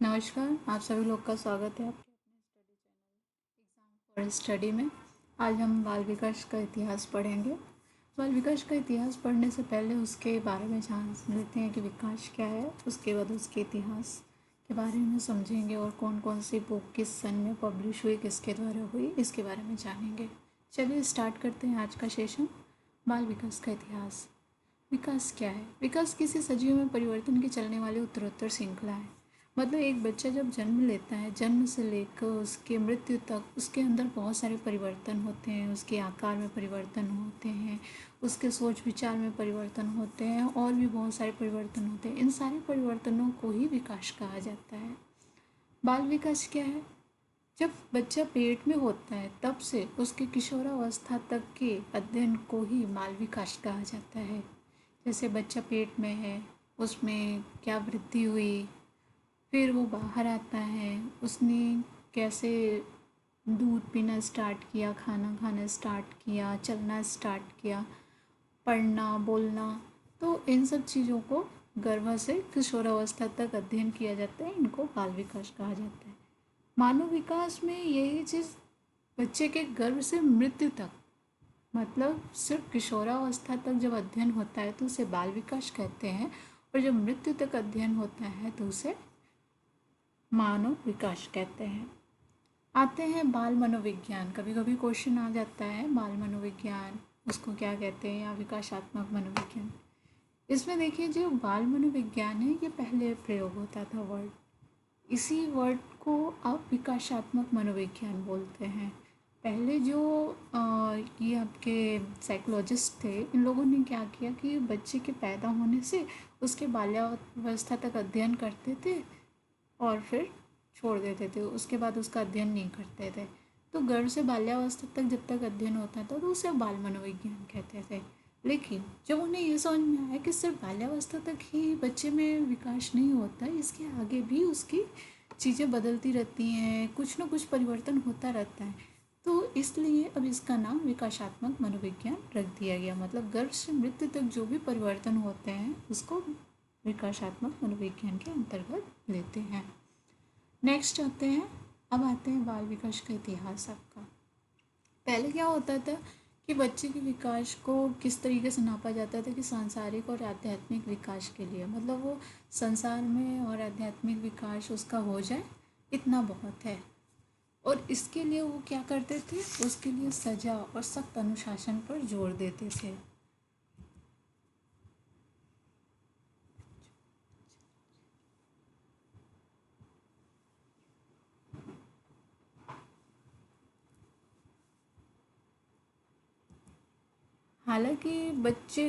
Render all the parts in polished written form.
नमस्कार, आप सभी लोग का स्वागत है आपके अपने study channel exam for study में। आज हम बाल विकास का इतिहास पढ़ेंगे। बाल विकास का इतिहास पढ़ने से पहले उसके बारे में जान लेते हैं कि विकास क्या है। उसके बाद उसके इतिहास के बारे में समझेंगे और कौन कौन सी बुक किस सन में पब्लिश हुई, किसके द्वारा हुई, इसके बारे में जानेंगे। चलिए स्टार्ट करते हैं आज का सेशन। बाल विकास का इतिहास। विकास क्या है? विकास किसी सजीव में परिवर्तन की चलने वाली उत्तरोत्तर श्रृंखला है। मतलब एक बच्चा जब जन्म लेता है, जन्म से लेकर उसके मृत्यु तक उसके अंदर बहुत सारे परिवर्तन होते हैं। उसके आकार में परिवर्तन होते हैं, उसके सोच विचार में परिवर्तन होते हैं और भी बहुत सारे परिवर्तन होते हैं। इन सारे परिवर्तनों को ही विकास कहा जाता है। बाल विकास क्या है? जब बच्चा पेट में होता है तब से उसके किशोरावस्था तक के अध्ययन को ही बाल विकास कहा जाता है। जैसे बच्चा पेट में है, उसमें क्या वृद्धि हुई, फिर वो बाहर आता है, उसने कैसे दूध पीना स्टार्ट किया, खाना खाना स्टार्ट किया, चलना स्टार्ट किया, पढ़ना बोलना। तो इन सब चीज़ों को गर्भ से किशोरावस्था तक अध्ययन किया जाता है। इनको बाल विकास कहा जाता है। मानव विकास में यही चीज़ बच्चे के गर्भ से मृत्यु तक, मतलब सिर्फ किशोरावस्था तक जब अध्ययन होता है तो उसे बाल विकास कहते हैं, और जब मृत्यु तक अध्ययन होता है तो उसे मानव विकास कहते हैं। आते हैं बाल मनोविज्ञान। कभी कभी क्वेश्चन आ जाता है बाल मनोविज्ञान उसको क्या कहते हैं, या विकासात्मक मनोविज्ञान। इसमें देखिए, जो बाल मनोविज्ञान है ये पहले प्रयोग होता था वर्ड, इसी वर्ड को अब विकासात्मक मनोविज्ञान बोलते हैं। पहले जो ये आपके साइकोलॉजिस्ट थे, इन लोगों ने क्या किया कि बच्चे के पैदा होने से उसके बाल्यावस्था तक अध्ययन करते थे और फिर छोड़ देते थे, उसके बाद उसका अध्ययन नहीं करते थे। तो गर्भ से बाल्यावस्था तक जब तक अध्ययन होता था तो उसे बाल मनोविज्ञान कहते थे। लेकिन जब उन्हें ये समझ में आया कि सिर्फ बाल्यावस्था तक ही बच्चे में विकास नहीं होता, इसके आगे भी उसकी चीज़ें बदलती रहती हैं, कुछ ना कुछ परिवर्तन होता रहता है, तो इसलिए अब इसका नाम विकासात्मक मनोविज्ञान रख दिया गया। मतलब गर्भ से मृत्यु तक जो भी परिवर्तन होते हैं उसको विकासात्मक मनोविज्ञान के अंतर्गत लेते हैं। नेक्स्ट आते हैं, अब आते हैं बाल विकास का इतिहास आपका। पहले क्या होता था कि बच्चे के विकास को किस तरीके से नापा जाता था कि सांसारिक और आध्यात्मिक विकास के लिए, मतलब वो संसार में और आध्यात्मिक विकास उसका हो जाए इतना बहुत है। और इसके लिए वो क्या करते थे, उसके लिए सजा और सख्त अनुशासन पर जोर देते थे। हालांकि बच्चे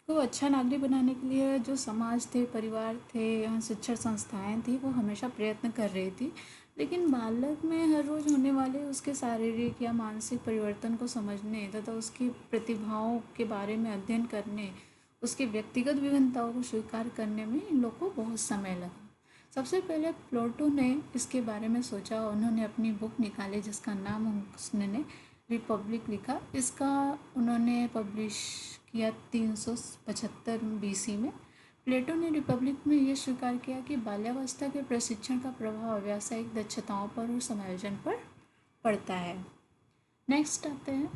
को अच्छा नागरिक बनाने के लिए जो समाज थे, परिवार थे, यहाँ शिक्षण संस्थाएं थी, वो हमेशा प्रयत्न कर रही थी। लेकिन बालक में हर रोज़ होने वाले उसके शारीरिक या मानसिक परिवर्तन को समझने तथा उसकी प्रतिभाओं के बारे में अध्ययन करने, उसकी व्यक्तिगत विभिन्नताओं को स्वीकार करने में इन लोग को बहुत समय लगा। सबसे पहले प्लेटो ने इसके बारे में सोचा। उन्होंने अपनी बुक निकाली जिसका नाम उसने रिपब्लिक लिखा। इसका उन्होंने पब्लिश किया 375 BC में। प्लेटो ने रिपब्लिक में ये स्वीकार किया कि बाल्यावस्था के प्रशिक्षण का प्रभाव व्यावसायिक दक्षताओं पर और समायोजन पर पड़ता है। नेक्स्ट आते हैं,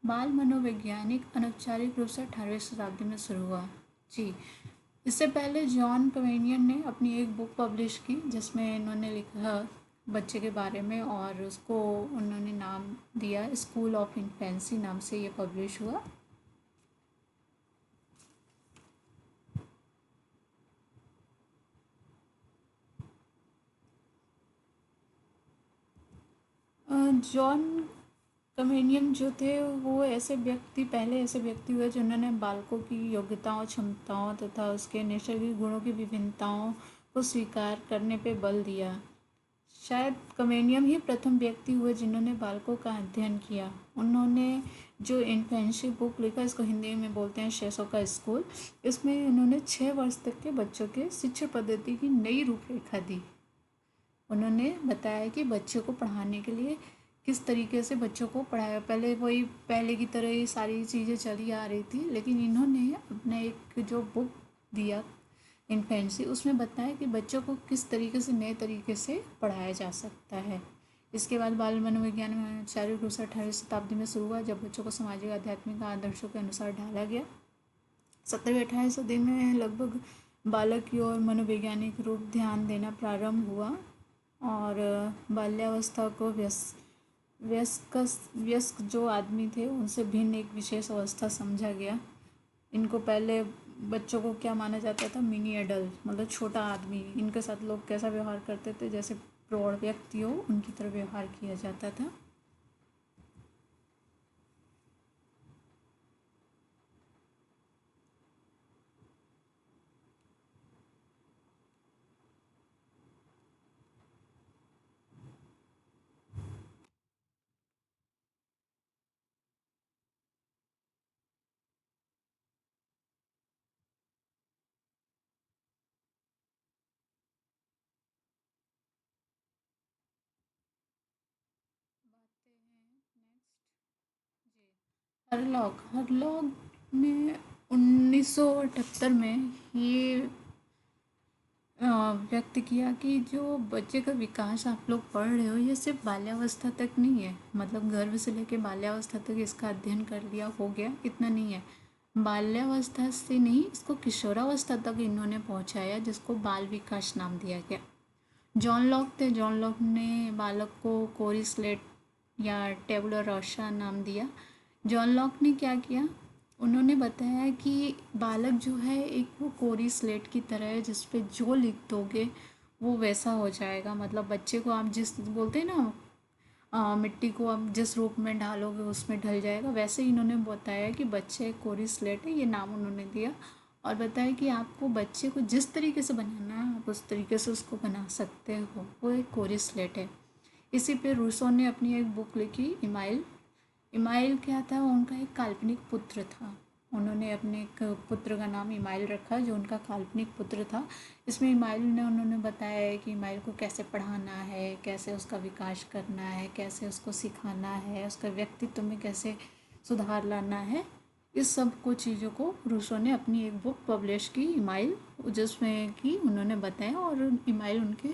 बाल मनोवैज्ञानिक अनौपचारिक रूप से 18वीं शताब्दी में शुरू हुआ। जी, इससे पहले जॉन कवेनियन ने अपनी एक बुक पब्लिश की जिसमें इन्होंने लिखा बच्चे के बारे में, और उसको उन्होंने नाम दिया स्कूल ऑफ इन्फेंसी, नाम से ये पब्लिश हुआ। जॉन कमेनियन जो थे वो पहले ऐसे व्यक्ति हुए जिन्होंने बालकों की योग्यताओं, क्षमताओं तथा उसके नैसर्गिक गुणों की विभिन्नताओं को स्वीकार करने पे बल दिया। शायद कमेनियम ही प्रथम व्यक्ति हुए जिन्होंने बालकों का अध्ययन किया। उन्होंने जो इन्फेंसी बुक लिखा, इसको हिंदी में बोलते हैं शैशव का स्कूल, इसमें इन्होंने 6 वर्ष तक के बच्चों के शिक्षा पद्धति की नई रूपरेखा दी। उन्होंने बताया कि बच्चों को पढ़ाने के लिए किस तरीके से बच्चों को पढ़ाया। पहले वही पहले की तरह ही सारी चीज़ें चली आ रही थी, लेकिन इन्होंने अपना एक जो बुक दिया इन्फेंसी, उसमें बताया कि बच्चों को किस तरीके से नए तरीके से पढ़ाया जा सकता है। इसके बाद बाल मनोविज्ञान में औपचारिक रूप से 18वीं शताब्दी में शुरू हुआ, जब बच्चों को सामाजिक आध्यात्मिक आदर्शों के अनुसार ढाला गया। 17वीं 18वीं सदी में लगभग बालक की ओर मनोवैज्ञानिक रूप ध्यान देना प्रारंभ हुआ और बाल्यावस्था को व्यस्क जो आदमी थे उनसे भिन्न एक विशेष अवस्था समझा गया। इनको पहले बच्चों को क्या माना जाता था, मिनी एडल्ट, मतलब छोटा आदमी। इनके साथ लोग कैसा व्यवहार करते थे, जैसे प्रौढ़ व्यक्ति हो उनकी तरह व्यवहार किया जाता था। हरलॉग ने 1978 में ये व्यक्त किया कि जो बच्चे का विकास आप लोग पढ़ रहे हो ये सिर्फ बाल्यावस्था तक नहीं है, मतलब गर्भ से लेके बाल्यावस्था तक इसका अध्ययन कर लिया हो गया, इतना नहीं है। बाल्यावस्था से नहीं, इसको किशोरावस्था तक इन्होंने पहुंचाया, जिसको बाल विकास नाम दिया गया। जॉन लॉक थे, जॉन लॉक ने बालक को कोरी स्लेट या टेबुला रोसा नाम दिया। जॉन लॉक ने क्या किया, उन्होंने बताया कि बालक जो है एक वो कोरी स्लेट की तरह है, जिस पे जो लिख दोगे वो वैसा हो जाएगा। मतलब बच्चे को आप जिस बोलते हैं ना, मिट्टी को आप जिस रूप में ढालोगे उसमें ढल जाएगा, वैसे ही इन्होंने बताया कि बच्चे एक कोरी स्लेट है, ये नाम उन्होंने दिया। और बताया कि आपको बच्चे को जिस तरीके से बनाना है आप उस तरीके से उसको बना सकते हो, वो एक कोरी स्लेट है। इसी पे रूसो ने अपनी एक बुक लिखी, इमाइल। इमाइल क्या था, उनका एक काल्पनिक पुत्र था। उन्होंने अपने एक पुत्र का नाम इमाइल रखा, जो उनका काल्पनिक पुत्र था। इसमें इमाइल ने उन्होंने बताया है कि इमाइल को कैसे पढ़ाना है, कैसे उसका विकास करना है, कैसे उसको सिखाना है, उसका व्यक्तित्व में कैसे सुधार लाना है। इस सब को चीज़ों को रूसो ने अपनी एक बुक पब्लिश की, इमाइल, जिसमें कि उन्होंने बताया, और इमाइल उनके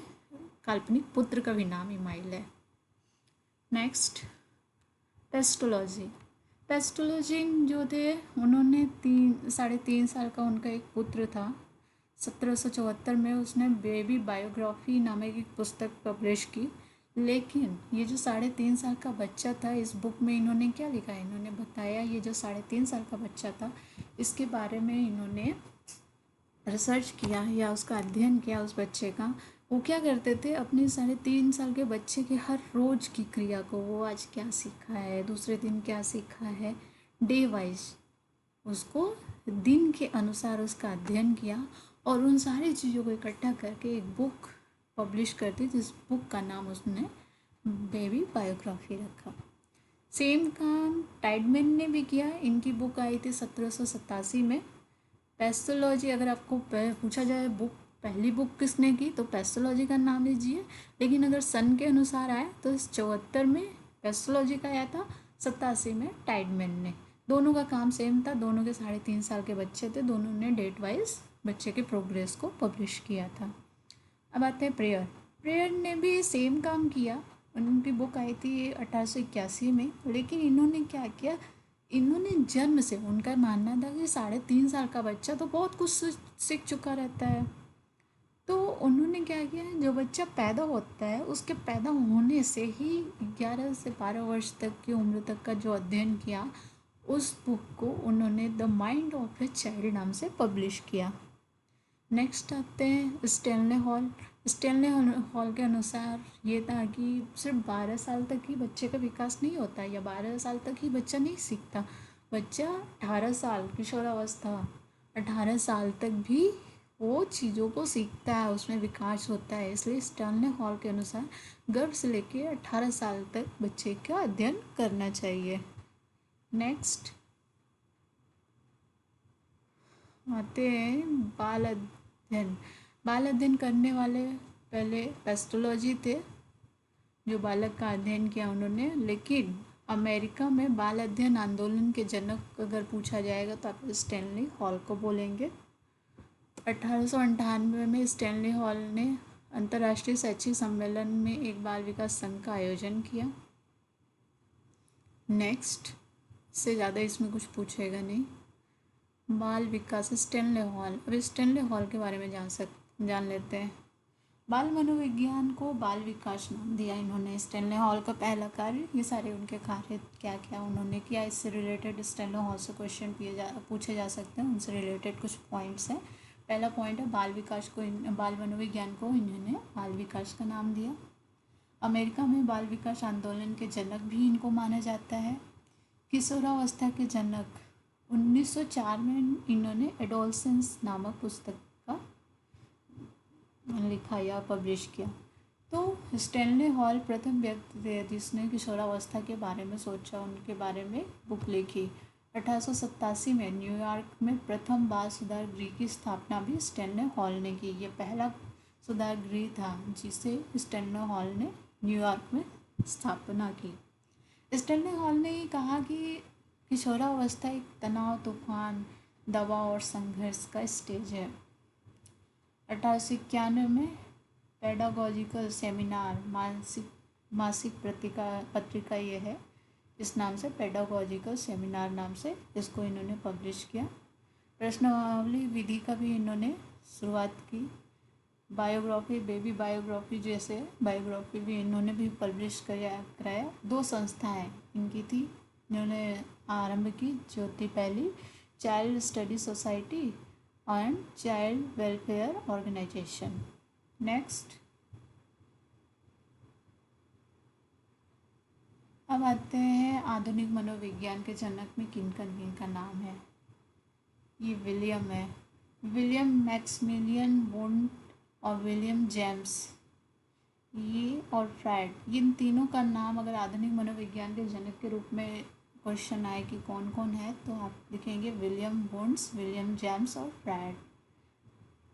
काल्पनिक पुत्र का भी नाम इमाइल है। Next, pestology. पेस्टोलॉजी जो थे, उन्होंने 3.5 साल का उनका एक पुत्र था। 1774 में उसने बेबी बायोग्राफी नामक एक पुस्तक पब्लिश की। लेकिन ये जो 3.5 साल का बच्चा था, इस बुक में इन्होंने क्या लिखा है, इन्होंने बताया ये जो 3.5 साल का बच्चा था, इसके बारे में इन्होंने रिसर्च किया या उसका अध्ययन किया उस बच्चे का। वो क्या करते थे, अपने 3.5 साल के बच्चे के हर रोज़ की क्रिया को, वो आज क्या सीखा है, दूसरे दिन क्या सीखा है, डे वाइज उसको दिन के अनुसार उसका अध्ययन किया और उन सारी चीज़ों को इकट्ठा करके एक बुक पब्लिश कर दी, जिस बुक का नाम उसने बेबी बायोग्राफी रखा। सेम काम टाइडमैन ने भी किया। इनकी बुक आई थी 1787 में, पेस्टोलॉजी। अगर आपको पूछा जाए बुक पहली बुक किसने की, तो पेस्टोलॉजी का नाम लीजिए। लेकिन अगर सन के अनुसार आए तो 74 में पेस्टोलॉजी का आया था, 87 में टाइडमैन ने। दोनों का काम सेम था, दोनों के 3.5 साल के बच्चे थे, दोनों ने डेट वाइज बच्चे के प्रोग्रेस को पब्लिश किया था। अब आते हैं प्रेयर। प्रेयर ने भी सेम काम किया। उनकी बुक आई थी 1881 में। लेकिन इन्होंने क्या किया, इन्होंने जन्म से, उनका मानना था कि 3.5 साल का बच्चा तो बहुत कुछ सीख चुका रहता है, तो उन्होंने क्या किया, जो बच्चा पैदा होता है उसके पैदा होने से ही 11 से 12 वर्ष तक की उम्र तक का जो अध्ययन किया, उस बुक को उन्होंने the mind of a child नाम से पब्लिश किया। नेक्स्ट आते हैं स्टेनले हॉल। स्टेनले हॉल के अनुसार ये था कि सिर्फ 12 साल तक ही बच्चे का विकास नहीं होता, या 12 साल तक ही बच्चा नहीं सीखता। बच्चा 18 साल, किशोरावस्था, 18 साल तक भी वो चीज़ों को सीखता है, उसमें विकास होता है। इसलिए स्टेनले हॉल के अनुसार गर्भ से लेके 18 साल तक बच्चे का अध्ययन करना चाहिए। नेक्स्ट आते हैं बाल अध्ययन। बाल अध्ययन करने वाले पहले पेस्टोलॉजी थे, जो बालक का अध्ययन किया उन्होंने। लेकिन अमेरिका में बाल अध्ययन आंदोलन के जनक अगर पूछा जाएगा तो आप स्टेनली हॉल को बोलेंगे। 1898 में स्टैनली हॉल ने अंतर्राष्ट्रीय शैक्षिक सम्मेलन में एक बाल विकास संघ का आयोजन किया। नेक्स्ट, इससे ज़्यादा इसमें कुछ पूछेगा नहीं। बाल विकास स्टैनली हॉल। अब स्टैनली हॉल के बारे में जान लेते हैं। बाल मनोविज्ञान को बाल विकास नाम दिया इन्होंने। स्टैनली हॉल का पहला कार्य, ये सारे उनके कार्य क्या क्या उन्होंने किया, इससे रिलेटेड स्टैनली हॉल से क्वेश्चन पूछे जा सकते हैं, उनसे रिलेटेड कुछ पॉइंट्स हैं। पहला पॉइंट है बाल मनोविज्ञान को इन्होंने बाल विकास का नाम दिया। अमेरिका में बाल विकास आंदोलन के जनक भी इनको माना जाता है। किशोरावस्था के जनक 1904 में इन्होंने एडोलसेंस नामक पुस्तक का लिखा या पब्लिश किया। तो स्टैनली हॉल प्रथम व्यक्ति थे जिसने किशोरावस्था के बारे में सोचा, उनके बारे में बुक लिखी। 1887 में न्यूयॉर्क में प्रथम बाल सुधार गृह की स्थापना भी स्टैनली हॉल ने की। ये पहला सुधार गृह था जिसे स्टैनली हॉल ने न्यूयॉर्क में स्थापना की। स्टैनली हॉल ने ये कहा कि किशोरावस्था एक तनाव, तूफान, दबाव और संघर्ष का स्टेज है। 1891 में पेडागोजिकल सेमिनार मासिक पत्रिका ये है, इस नाम से पेडागोजिकल सेमिनार नाम से इसको इन्होंने पब्लिश किया। प्रश्नावली विधि का भी इन्होंने शुरुआत की। बायोग्राफी, बेबी बायोग्राफी जैसे बायोग्राफी भी इन्होंने भी पब्लिश कराया। 2 संस्थाएं इनकी थी, इन्होंने आरंभ की, जो थी पहली child study society and child welfare organisation. Next, अब आते हैं आधुनिक मनोविज्ञान के जनक में किन का नाम है। ये विलियम है, विलियम मैक्समिलियन वुंड और विलियम जेम्स, ये और फ्रायड। इन तीनों का नाम अगर आधुनिक मनोविज्ञान के जनक के रूप में क्वेश्चन आए कि कौन कौन है, तो आप लिखेंगे विलियम वुंड्स, विलियम जेम्स और फ्रायड।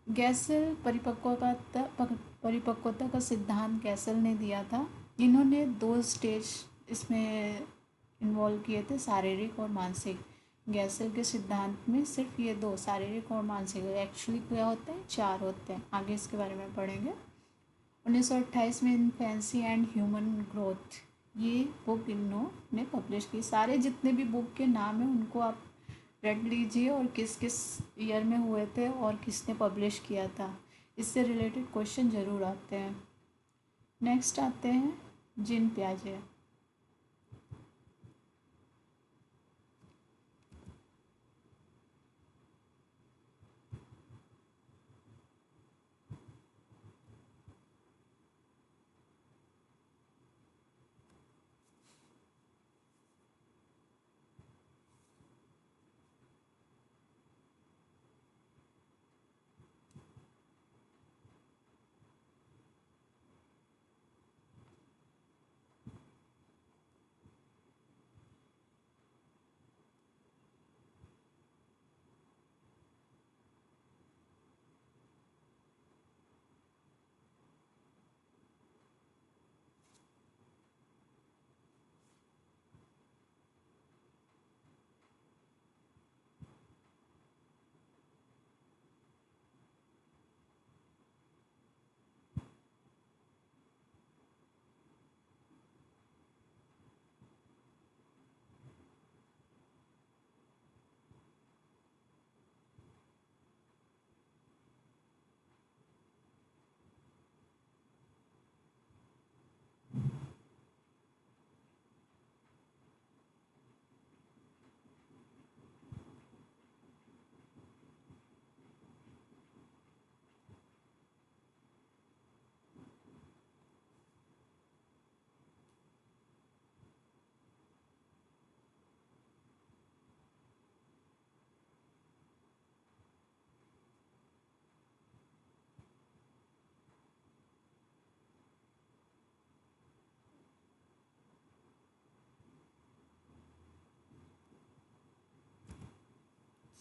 गैसेल परिपक्वता का सिद्धांत गैसेल ने दिया था। इन्होंने 2 स्टेज इसमें इन्वॉल्व किए थे, शारीरिक और मानसिक। गैसेल के सिद्धांत में सिर्फ ये 2, शारीरिक और मानसिक, एक्चुअली क्या होते हैं 4 होते हैं, आगे इसके बारे में पढ़ेंगे। 1928 में इन्फेंसी एंड ह्यूमन ग्रोथ, ये बुक इन्होंने पब्लिश की। सारे जितने भी बुक के नाम हैं उनको आप रेड लीजिए और किस किस ईयर में हुए थे और किसने पब्लिश किया था, इससे रिलेटेड क्वेश्चन ज़रूर आते हैं। नेक्स्ट आते हैं जीन पियाजे।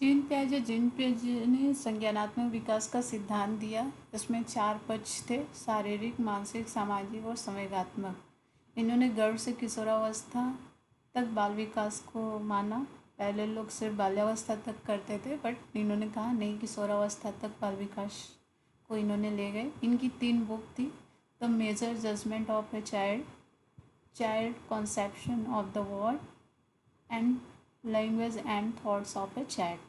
जीन पियाजे ने संज्ञानात्मक विकास का सिद्धांत दिया। इसमें 4 पक्ष थे, शारीरिक, मानसिक, सामाजिक और संवेगात्मक। इन्होंने गर्भ से किशोरावस्था तक बाल विकास को माना। पहले लोग सिर्फ बाल्यावस्था तक करते थे, बट इन्होंने कहा नहीं, किशोरावस्था तक बाल विकास को इन्होंने ले गए। इनकी 3 बुक थी, the major judgement of a child, child conception of the world and language and thoughts of a child.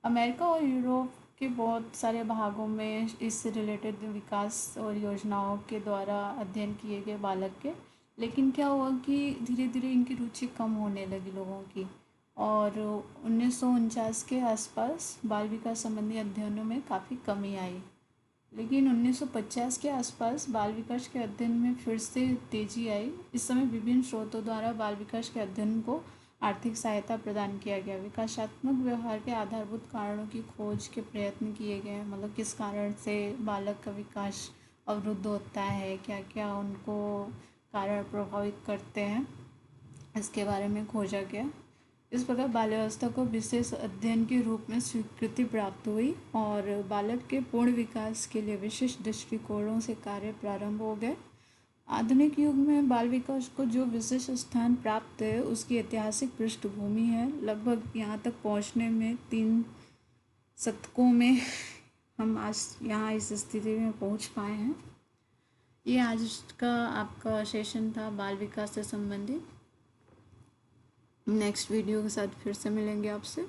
America और यूरोप के बहुत सारे भागों में इससे रिलेटेड विकास और योजनाओं के द्वारा अध्ययन किए गए बालक के, लेकिन क्या हुआ कि धीरे धीरे इनकी रुचि कम होने लगी लोगों की, और 1949 के आसपास बाल विकास संबंधी अध्ययनों में काफ़ी कमी आई। लेकिन 1950 के आसपास बाल विकास के अध्ययन में फिर से तेजी आई। इस समय विभिन्न स्रोतों द्वारा बाल विकास के अध्ययन को आर्थिक सहायता प्रदान किया गया। विकासात्मक व्यवहार के आधारभूत कारणों की खोज के प्रयत्न किए गए, मतलब किस कारण से बालक का विकास अवरुद्ध होता है, क्या क्या उनको कारण प्रभावित करते हैं, इसके बारे में खोजा गया। इस प्रकार बाल्यावस्था को विशेष अध्ययन के रूप में स्वीकृति प्राप्त हुई और बालक के पूर्ण विकास के लिए विशिष्ट दृष्टिकोणों से कार्य प्रारंभ हो गए। आधुनिक युग में बाल विकास को जो विशेष स्थान प्राप्त है उसकी ऐतिहासिक पृष्ठभूमि है। लगभग यहाँ तक पहुँचने में 3 शतकों में हम आज यहाँ इस स्थिति में पहुँच पाए हैं। ये आज का आपका सेशन था बाल विकास से संबंधित। नेक्स्ट वीडियो के साथ फिर से मिलेंगे आपसे।